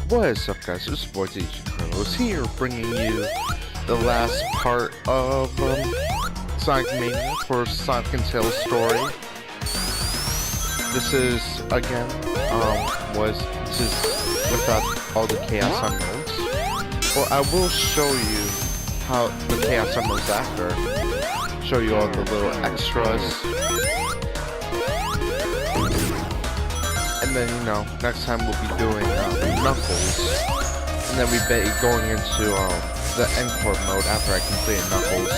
What is up, guys? This is boy DJ Carlos here, bringing you the last part of Sonic Mania for Sonic and Tails story. This is again this is without all the Chaos Emeralds. Well, I will show you how the Chaos Emeralds after. Show you all the little extras. And then, you know, next time we'll be doing Knuckles. And then we be going into the Encore mode after I complete Knuckles.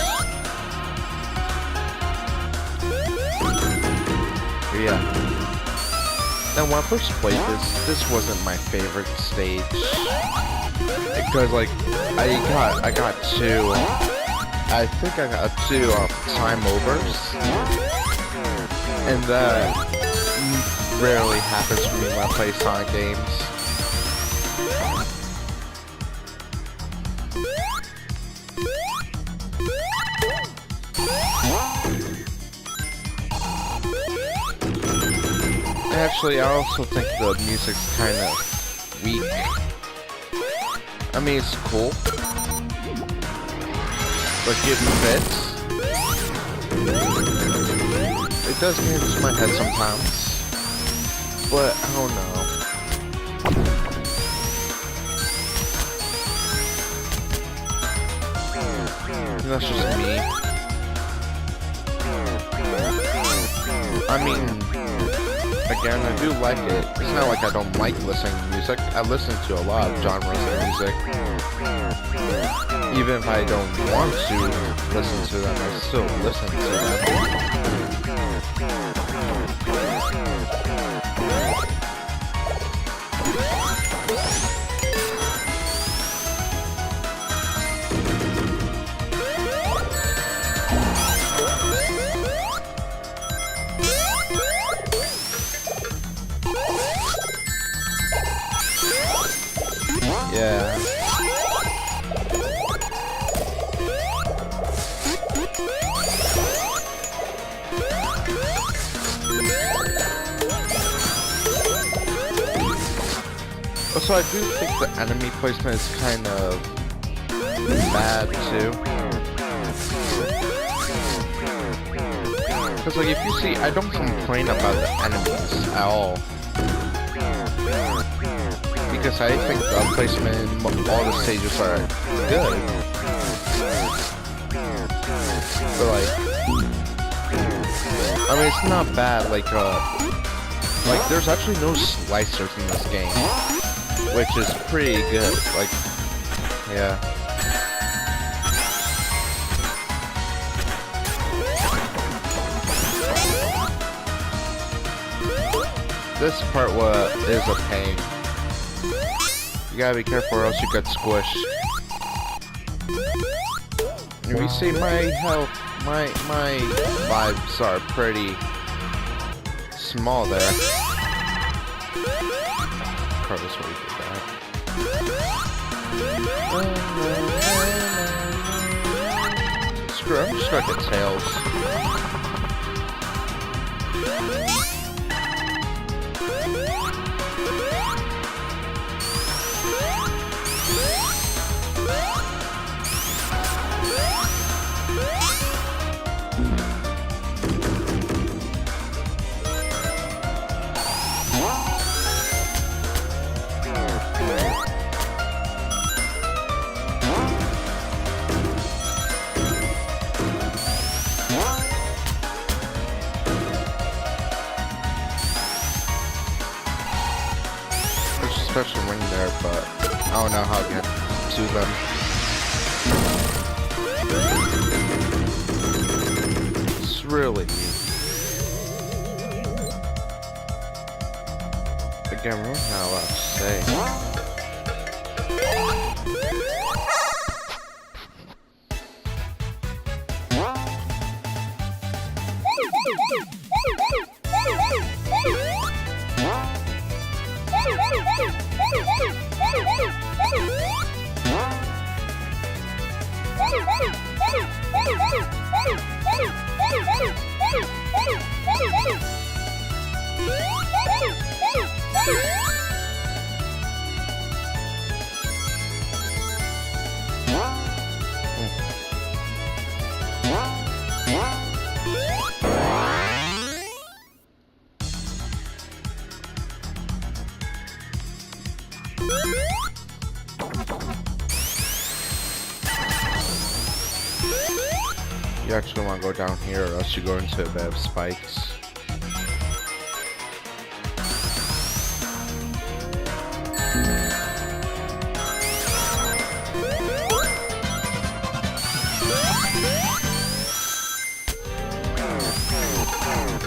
But yeah. Now when I first played this wasn't my favorite stage. Because like I got two time overs. And that rarely happens for me when I play Sonic games. Actually, I also think the music's kind of weak. I mean, it's cool, but getting fits. It does get into my head sometimes. But, I don't know. That's just me. I mean, again, I do like it. It's not like I don't like listening to music. I listen to a lot of genres of music. Even if I don't want to listen to them, I still listen to them. Yeah. So I do think the enemy placement is kind of bad too. Because like if you see, I don't complain about the enemies at all. Because I think the placement in all the stages are good. But like, I mean it's not bad, like there's actually no slicers in this game. Which is pretty good, like, yeah. This part is a pain. You gotta be careful or else you get squished. And you see my health, my lives are pretty small there. Carlos, what you did that. Screw it, I'm just gonna get Tails. Special ring there, but I don't know how to get to them. It's really neat. Again, we're not allowed to say. You actually want to go down here, or else you go into a bed of spikes.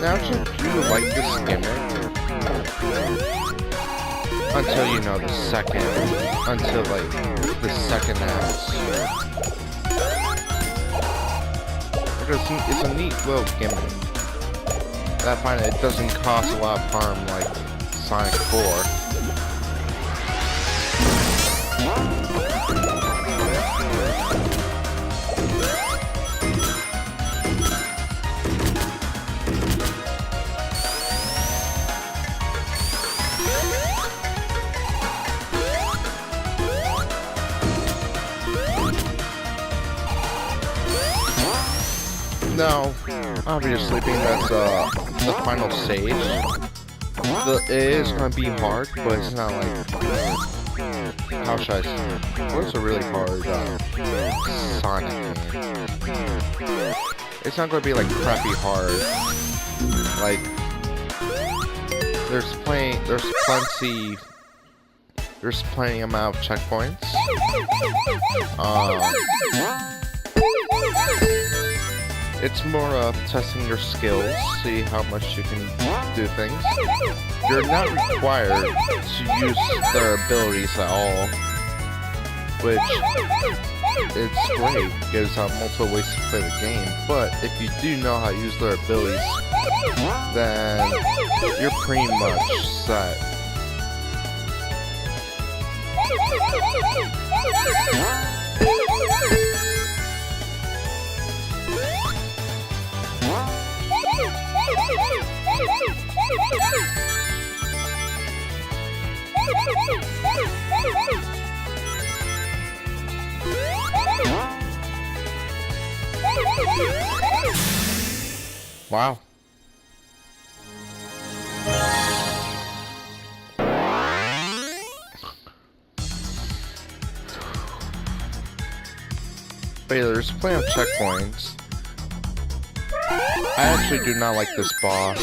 Now, actually, do you like this gimmick? Until you know the second, until like the second act. It's a neat little gimmick. I find it doesn't cost a lot of harm like Sonic 4. No, obviously being that's the final stage. It is gonna be hard, but it's not like, how should I say? What's a really hard Sonic game? It's not gonna be like crappy hard. Like there's plenty amount of checkpoints. It's more of testing your skills, see how much you can do things. You're not required to use their abilities at all, which it's great, gives out multiple ways to play the game, but if you do know how to use their abilities, then you're pretty much set. Wow. But yeah, there's plenty of checkpoints. I actually do not like this boss.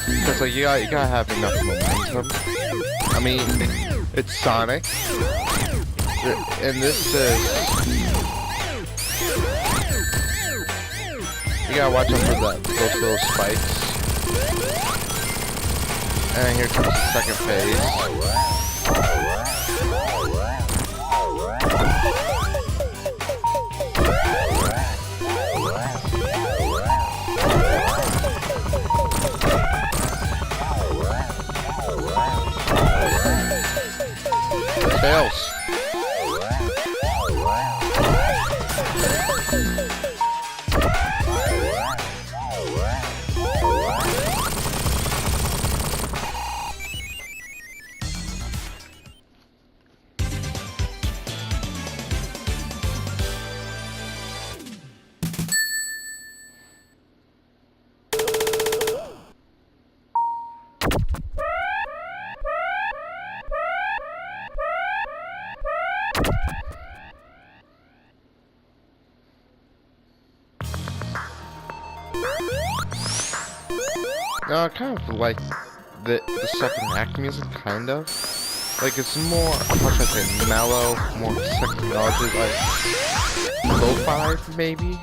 Because like you gotta have enough momentum. I mean, it's Sonic. And this is, you gotta watch out for those little spikes. And then here comes the second phase. Fails. No, I kind of like the second act music, kind of. Like, it's more, how should I say, mellow, more technology, like, lo-fi, maybe?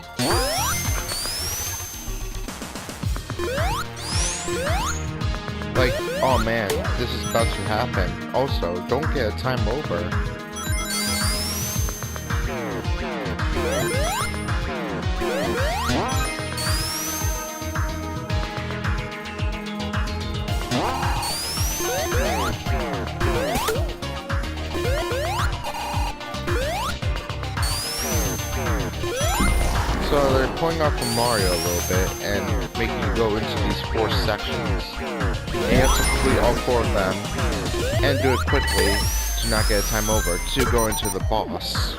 Like, oh man, this is about to happen. Also, don't get a time over. So they're pulling off from Mario a little bit and making you go into these 4 sections. And you have to complete all 4 of them and do it quickly to not get a time over to go into the boss.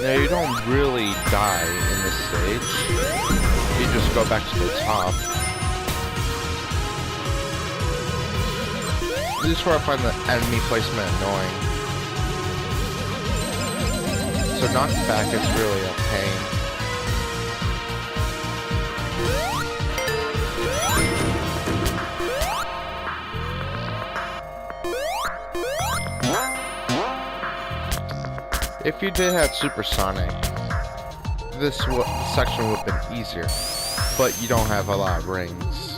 Now you don't really die in this stage. You just go back to the top. This is where I find the enemy placement annoying. So knockback is really a pain. If you did have Supersonic, this section would have been easier, but you don't have a lot of rings.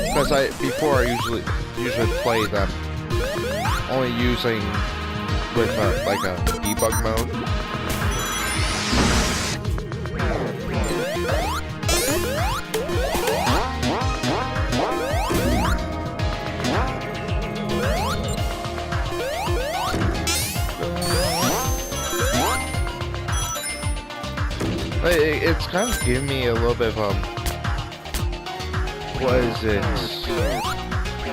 Because before I usually play them only using with like a debug mode. It's kind of giving me a little bit of what is it?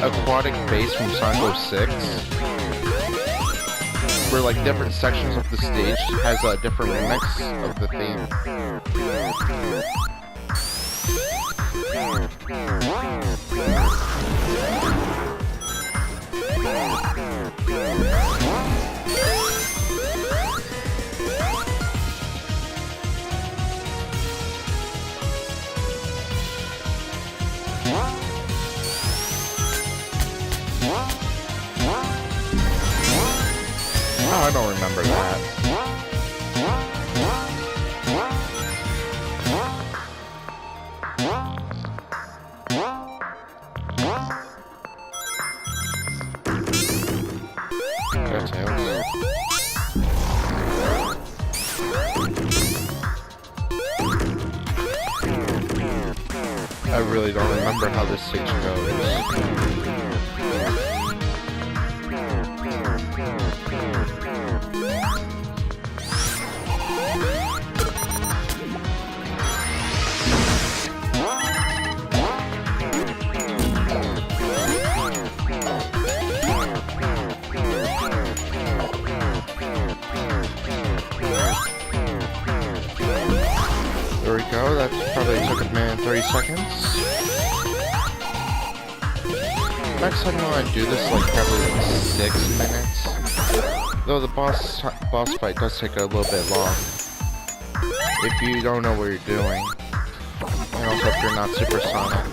Aquatic base from Sonic 06, where like different sections of the stage has a different remix of the theme. Oh, I don't remember that. I really don't remember how this stage goes. There we go, that probably took a minute and 30 seconds. Next time I want to do this, like probably like 6 minutes. Though the boss fight does take a little bit long. If you don't know what you're doing. And also if you're not supersonic.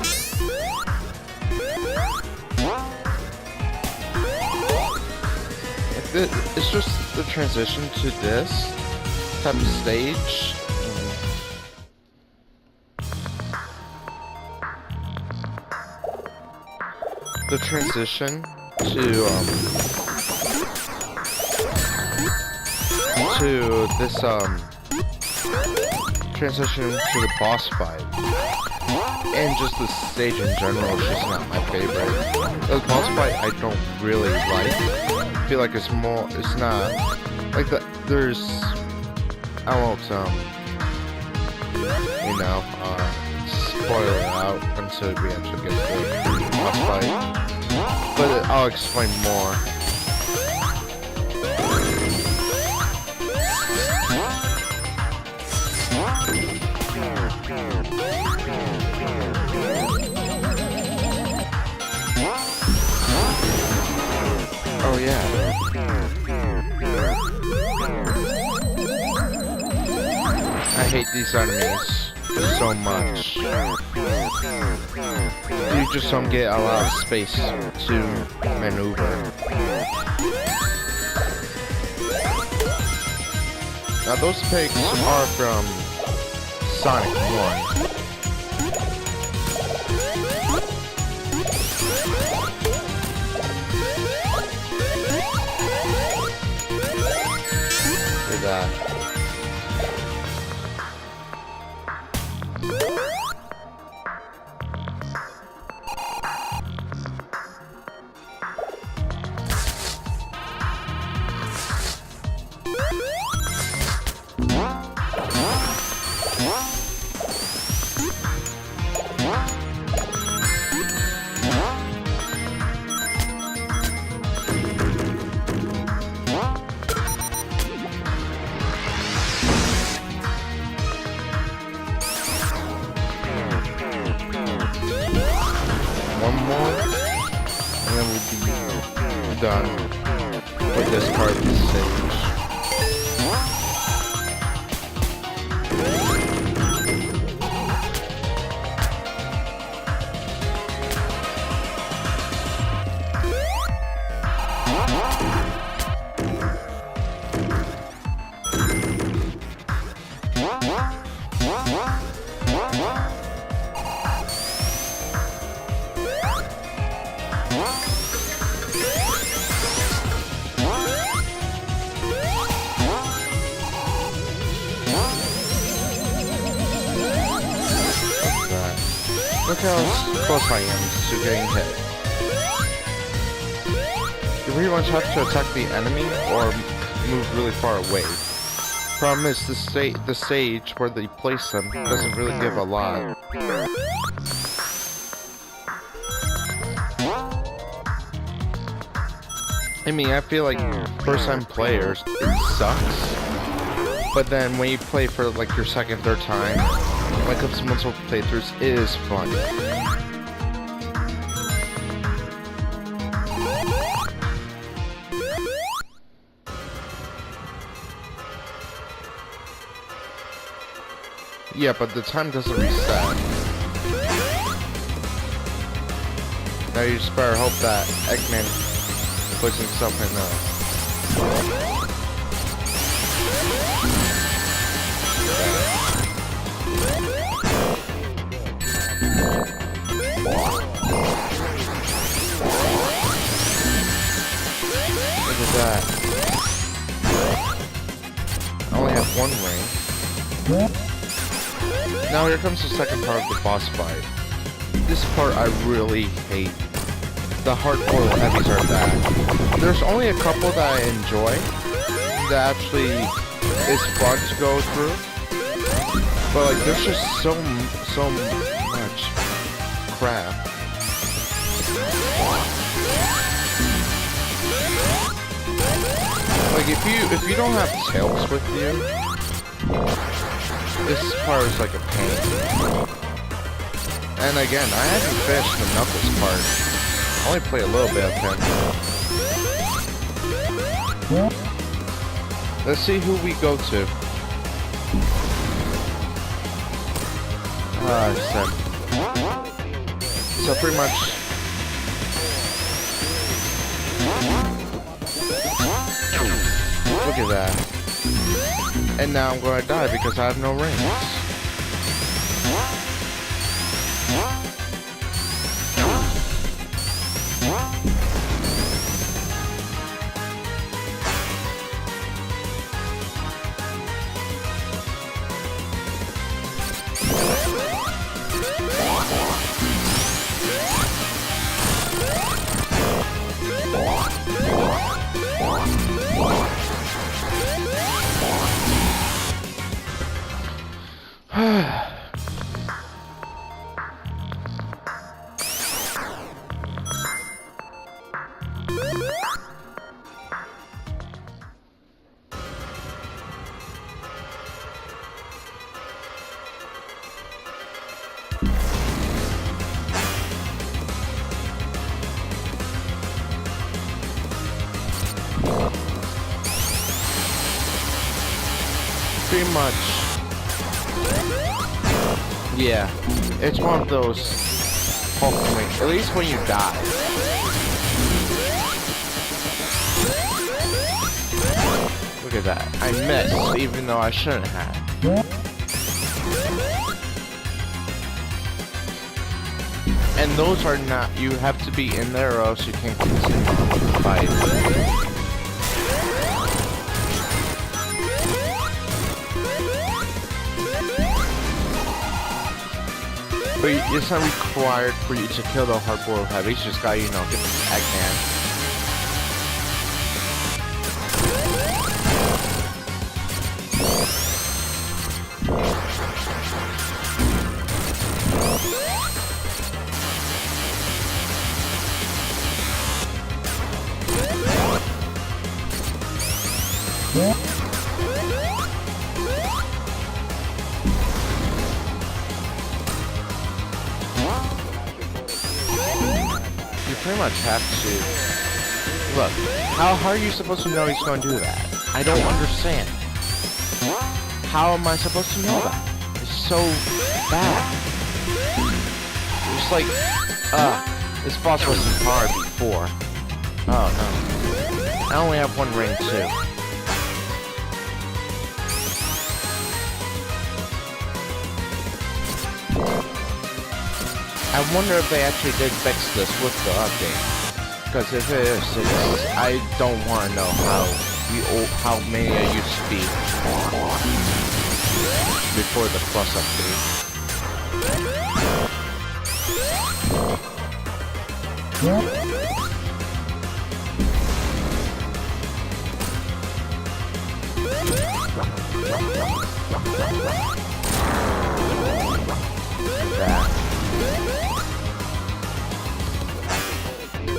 It's just the transition to this type of stage. The transition to this transition to the boss fight and just the stage in general is just not my favorite. The boss fight I don't really like. I feel like it's not like there's I won't spoil it out until we actually get to the boss fight. But I'll explain more. Oh yeah. I hate these enemies so much. You just don't get a lot of space to maneuver. Now those pigs are from Sonic 1. Look at that. One more. done with this part of the stage. Look how close I am to getting hit. You pretty much have to attack the enemy or move really far away. Problem is the stage where they place them doesn't really give a lot. I mean, I feel like first-time players, it sucks. But then when you play for like your second, third time, like some multiple playthroughs, it is fun. Yeah, but the time doesn't reset. Now you just better hope that Eggman puts himself in Look at that. I only have one ring. Now here comes the second part of the boss fight. This part I really hate. The hardcore heavies are bad. There's only a couple that I enjoy that actually is fun to go through. But like there's just so much crap. Like if you don't have tails with you, this part is like a pain. And again, I haven't finished the Knuckles part. I only play a little bit of him. Let's see who we go to. So pretty much. Look at that. And now I'm gonna die because I have no rings. Pretty much. Yeah, it's one of those hopefully, at least when you die. Look at that. I missed even though I shouldn't have. And those are not, you have to be in there or else you can't continue the fight. But it's not required for you to kill the hardcore heavies, you just gotta, you know, get the Eggman. You pretty much have to. Look, how are you supposed to know he's going to do that? I don't understand. How am I supposed to know that? It's so bad. It's like, this boss wasn't hard before. Oh no. I only have one ring too. I wonder if they actually did fix this with the update. Because if it is, I don't want to know how Mania used to be before the Plus update. That.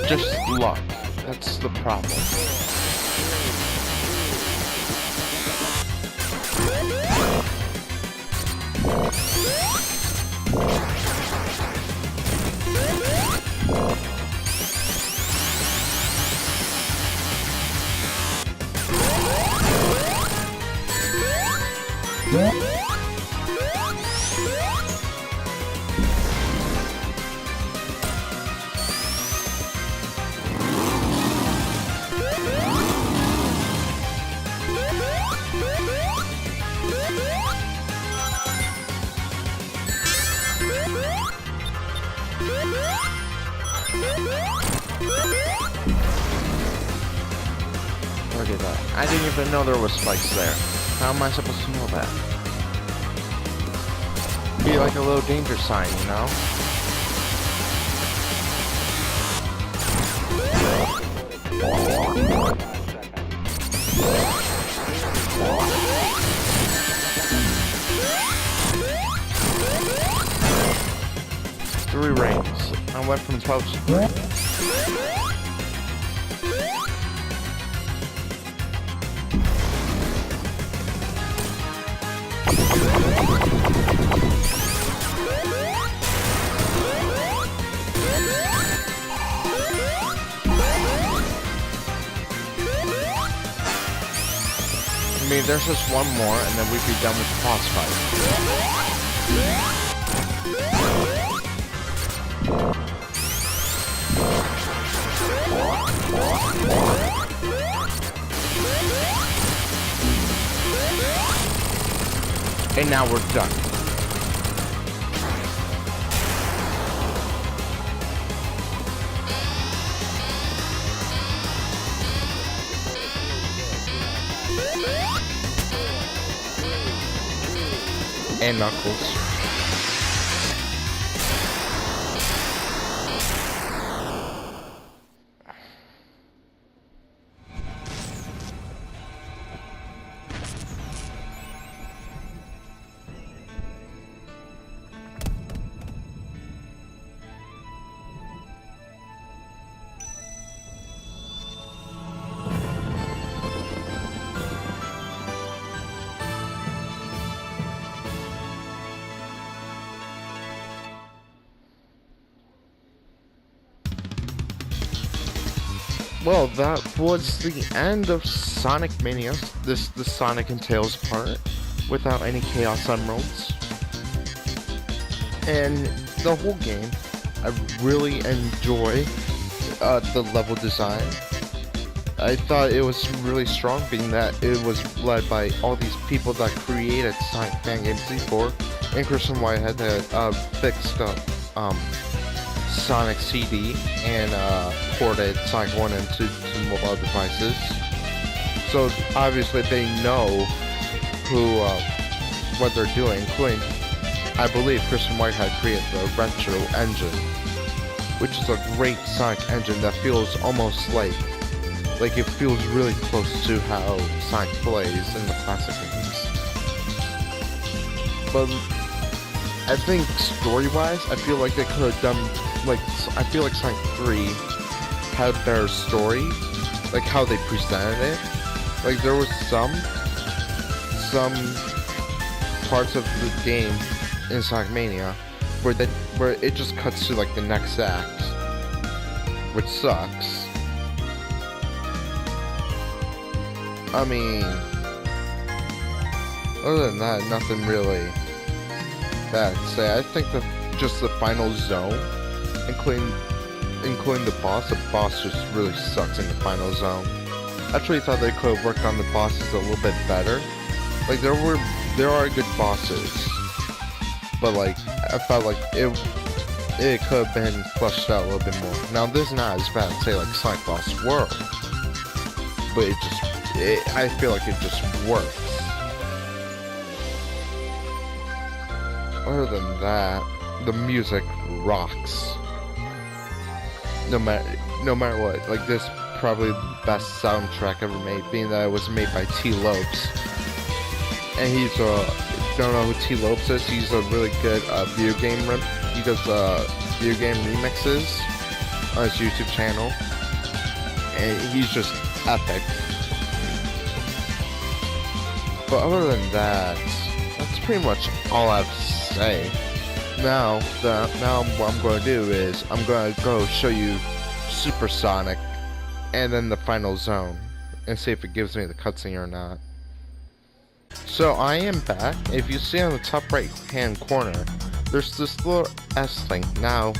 Just luck. That's the problem. Look at that. I didn't even know there was spikes there. How am I supposed to know that? Be like a little danger sign, you know? Three rings. I went from 12 to 3. I mean, there's just one more, and then we'd be done with the boss fight. And now we're done. And Knuckles. Well, that was the end of Sonic Mania, the Sonic and Tails part, without any Chaos Emeralds. And the whole game, I really enjoy the level design. I thought it was really strong, being that it was led by all these people that created Sonic fan games before, and Christian Whitehead that fixed up Sonic CD and ported Sonic 1 and 2 to mobile devices. So obviously they know what they're doing, including, I believe, Christian Whitehead created the Retro engine, which is a great Sonic engine that feels almost like it feels really close to how Sonic plays in the classic games. But I think story-wise, I feel like they could have done, I feel like Sonic 3 had better story, like how they presented it. Like there was some parts of the game in Sonic Mania where it just cuts to like the next act, which sucks. I mean, other than that, nothing really bad to say. I think that just the final zone, including the boss just really sucks in the final zone. I actually thought they could have worked on the bosses a little bit better. Like, there are good bosses, but like, I felt like it could have been fleshed out a little bit more. Now, this is not as bad as, say, like Sonic Lost World, but I feel like it just works. Other than that, the music rocks. No matter what, like, this is probably the best soundtrack ever made, being that it was made by T. Lopes. And he's if you don't know who T. Lopes is, he's a really good video game he does video game remixes on his YouTube channel, and he's just epic. But other than that, that's pretty much all I have to say. Now what I'm going to do is I'm going to go show you Super Sonic and then the final zone and see if it gives me the cutscene or not. So I am back. If you see on the top right hand corner, there's this little S thing. Now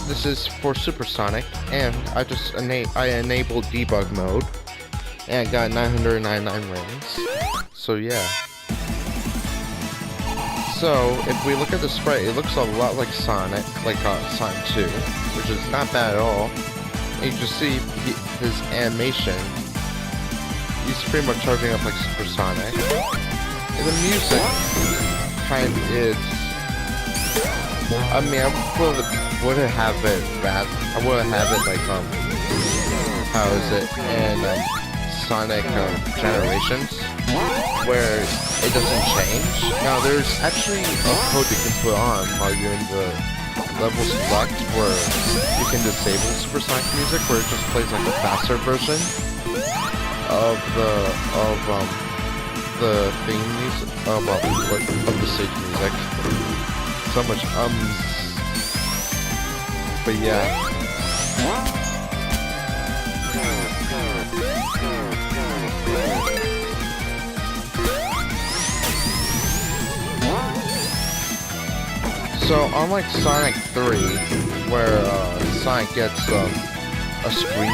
this is for Super Sonic, and I just enabled debug mode and I got 999 rings. So yeah. So, if we look at the sprite, it looks a lot like Sonic, like Sonic 2, which is not bad at all. And you can see his animation. He's pretty much charging up like Super Sonic. And the music kind of is... I mean, I wouldn't have it rap. I wouldn't have it like, how is it, in Sonic Generations, where it doesn't change. Now, there's actually a code you can put on while you're in the level select where you can disable Supersonic music, where it just plays like a faster version of the theme music, of the stage music. So much but yeah. So, unlike Sonic 3, where Sonic gets a screen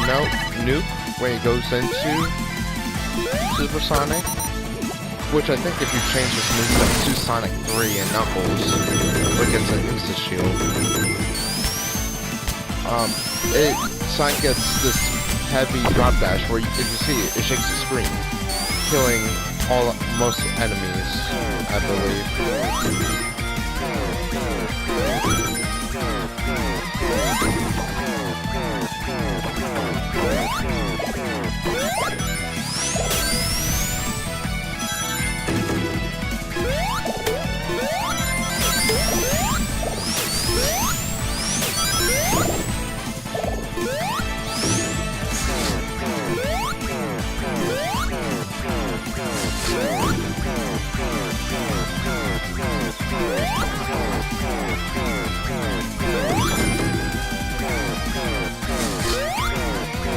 nuke when he goes into Super Sonic, which I think if you change this moveset to Sonic 3 and Knuckles, where it gets an insta-shield, Sonic gets this heavy drop dash where, if you see it, it shakes the screen, killing most enemies, I believe.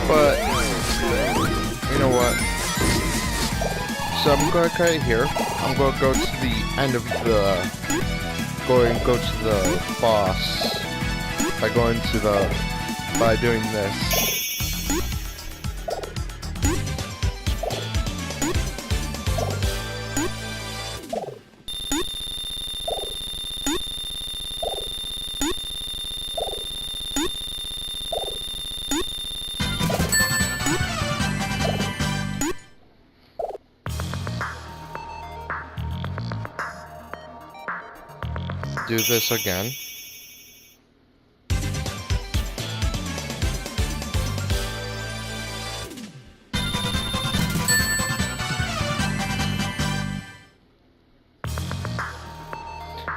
But, you know what? So I'm going to cut it here. I'm going to go to the end of the... go to the boss by doing this. Do this again.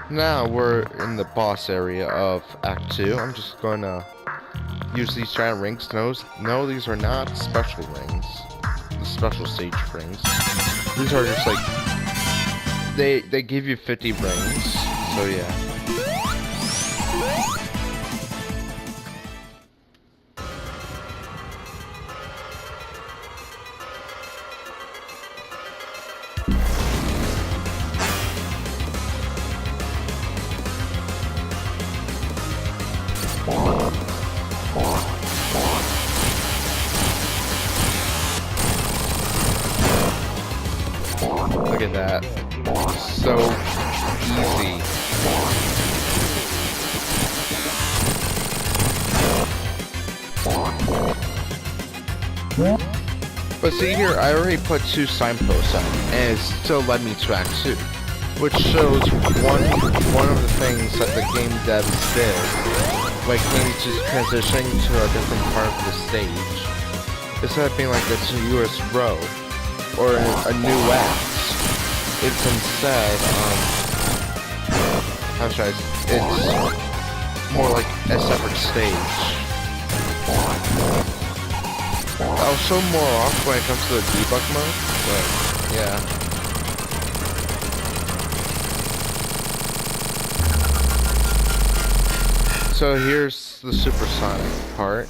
Now we're in the boss area of Act 2. I'm just going to use these giant rings. No, these are not special rings. The special stage rings. These are just like... They give you 50 rings. So yeah. that so easy. But see here, I already put 2 signposts up, and it still led me to Act 2, which shows one of the things that the game devs did when it came to transitioning to a different part of the stage. Instead of being like this newest row or a new act, it's instead it's more like a separate stage. I'll show more off when it comes to the debug mode, but yeah. So here's the supersonic part.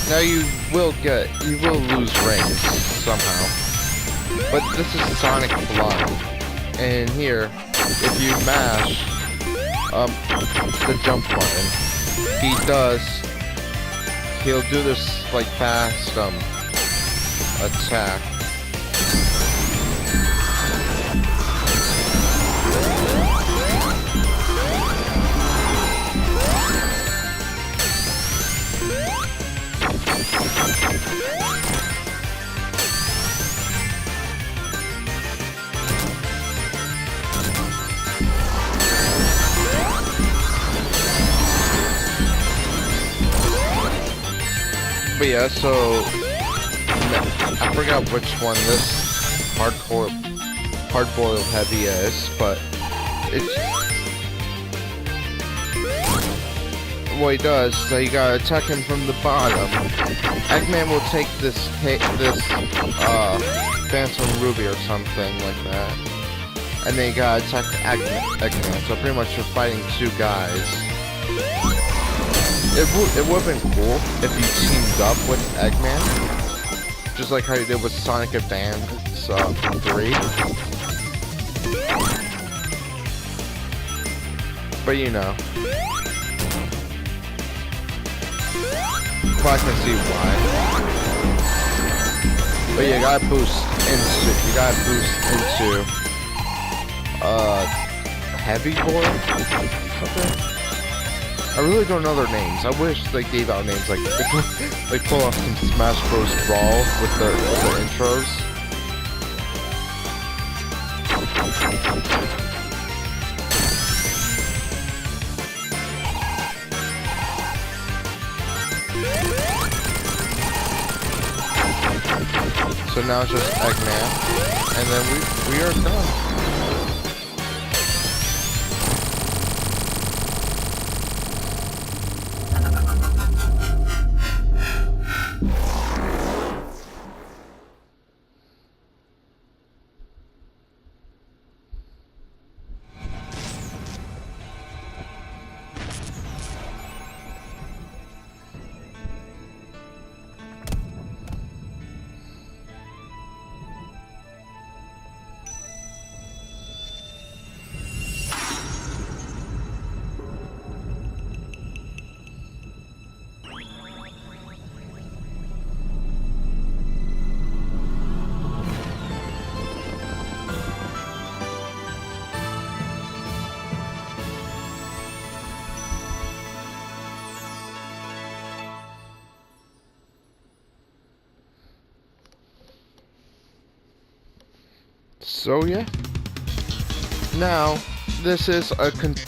Now you will lose rings somehow, but this is Sonic Blind, and here, if you mash the jump button, he'll do this like fast attack. But yeah, so I forgot which one this hard-boiled heavy is, but it's what he does is that you gotta attack him from the bottom. Eggman will take this Phantom Ruby or something like that, and then you gotta attack Eggman. So pretty much you're fighting 2 guys. It would have been cool if you teamed up with Eggman, just like how you did with Sonic Advance 3. But you know, I can see why. But you gotta boost into Heavy Boy something. I really don't know their names. I wish they gave out names like they pull off some Smash Bros. Brawl with their intros. So now it's just Eggman, and then we are done. So yeah. Now, this is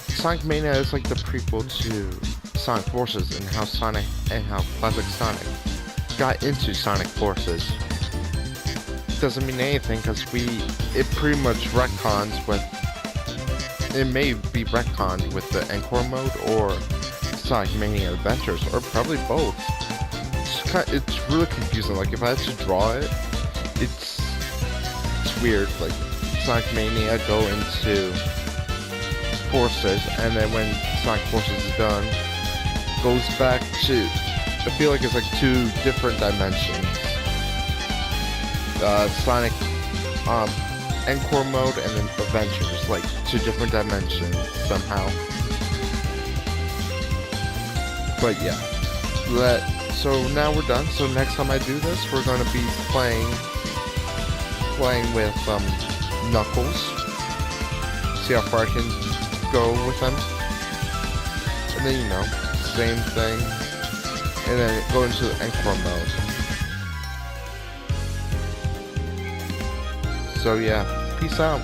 Sonic Mania is like the prequel to Sonic Forces and how Classic Sonic got into Sonic Forces. Doesn't mean anything because it pretty much retcons with it may be retconned with the Encore mode or Sonic Mania Adventures, or probably both. It's really confusing. Like, if I had to draw it, it's weird. Like, Sonic Mania go into Forces, and then when Sonic Forces is done, goes back to, I feel like it's like 2 different dimensions. Sonic Encore mode and then Adventures, like 2 different dimensions somehow. But yeah, so now we're done. So next time I do this, we're gonna be playing with Knuckles. See how far I can go with them, and then, you know, same thing, and then go into the Encore mode. So yeah, peace out.